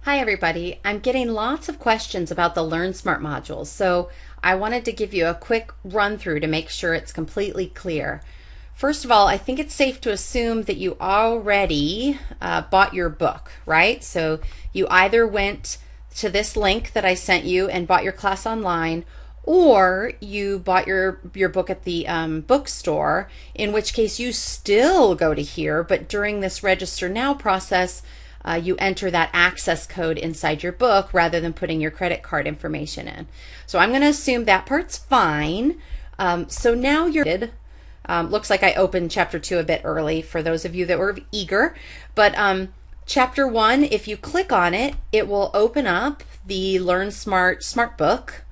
Hi everybody. I'm getting lots of questions about the Learn Smart modules, so I wanted to give you a quick run through to make sure it's completely clear. First of all, I think it's safe to assume that you already bought your book, right? So you either went to this link that I sent you and bought your class online, or you bought your book at the bookstore, in which case you still go to here, but during this register now process, you enter that access code inside your book rather than putting your credit card information in. So I'm going to assume that part's fine. So now you're looks like I opened chapter 2 a bit early for those of you that were eager, but chapter 1, if you click on it, it will open up the Learn Smart book.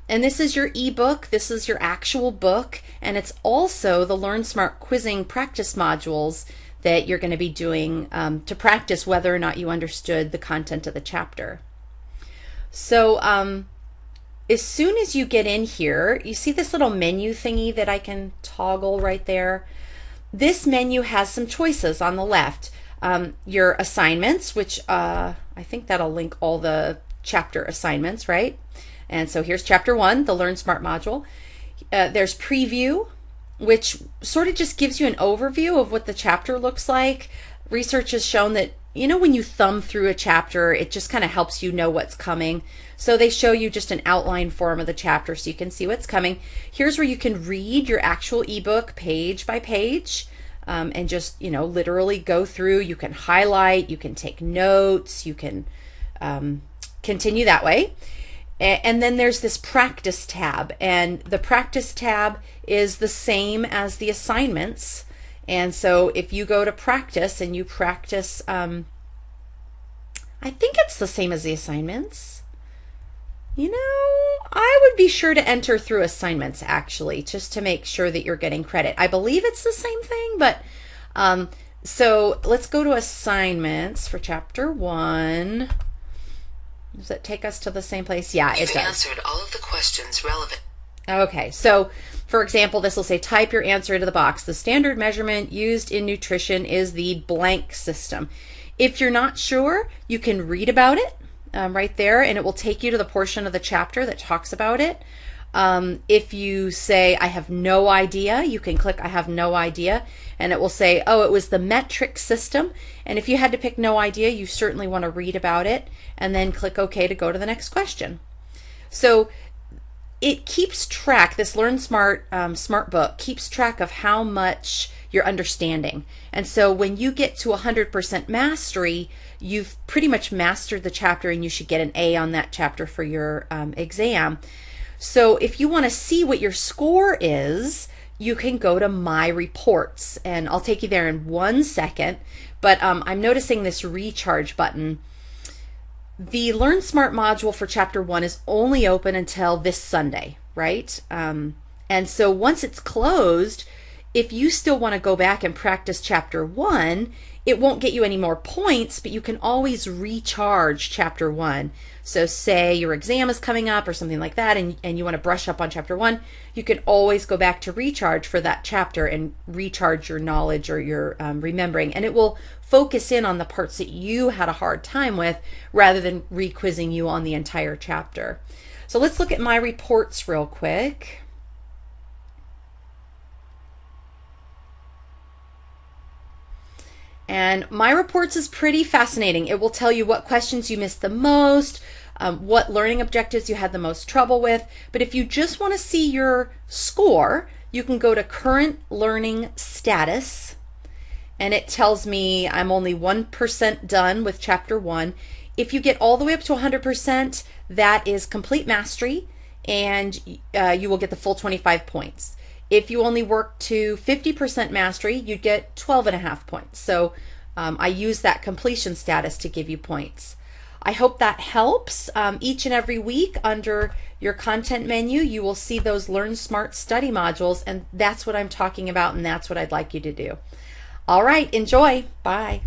And this is your ebook, this is your actual book, and it's also the Learn Smart quizzing practice modules that you're going to be doing to practice whether or not you understood the content of the chapter. So as soon as you get in here, you see this little menu thingy that I can toggle right there. This menu has some choices on the left. Your assignments, which I think that'll link all the chapter assignments, right? And so here's chapter 1, the Learn Smart module. There's preview, which sort of just gives you an overview of what the chapter looks like. Research has shown that, you know, when you thumb through a chapter, it just kind of helps you know what's coming. So they show you just an outline form of the chapter so you can see what's coming. Here's where you can read your actual ebook page by page and just, you know, literally go through. You can highlight, you can take notes, you can continue that way. And then there's this practice tab, and the practice tab is the same as the assignments. And so if you go to practice and you practice, I think it's the same as the assignments. You know, I would be sure to enter through assignments actually, just to make sure that you're getting credit. I believe it's the same thing, but so let's go to assignments for chapter 1. Does it take us to the same place? Yeah, it does. You've answered all of the questions relevant. Okay, so for example, this will say type your answer into the box. The standard measurement used in nutrition is the blank system. If you're not sure, you can read about it right there, and it will take you to the portion of the chapter that talks about it. If you say, I have no idea, you can click I have no idea, and it will say, oh, it was the metric system. And if you had to pick no idea, you certainly want to read about it, and then click OK to go to the next question. So it keeps track, this Learn Smart Smart book keeps track of how much you're understanding. And so when you get to 100% mastery, you've pretty much mastered the chapter, and you should get an A on that chapter for your exam. So if you want to see what your score is, you can go to My Reports, and I'll take you there in 1 second, but I'm noticing this recharge button. The Learn Smart module for chapter 1 is only open until this Sunday, right? And so once it's closed, if you still want to go back and practice chapter 1, it won't get you any more points, but you can always recharge chapter 1. So say your exam is coming up or something like that, and you want to brush up on chapter 1, you can always go back to recharge for that chapter and recharge your knowledge or your remembering, and it will focus in on the parts that you had a hard time with rather than re-quizzing you on the entire chapter. So let's look at My Reports real quick. And My Reports is pretty fascinating. It will tell you what questions you missed the most, what learning objectives you had the most trouble with. But if you just want to see your score, you can go to Current Learning Status, and it tells me I'm only 1% done with chapter 1. If you get all the way up to 100%, that is complete mastery, and you will get the full 25 points. If you only work to 50% mastery, you'd get 12.5 points. So I use that completion status to give you points. I hope that helps. Each and every week under your content menu, you will see those Learn Smart study modules, and that's what I'm talking about, and that's what I'd like you to do. All right, enjoy. Bye.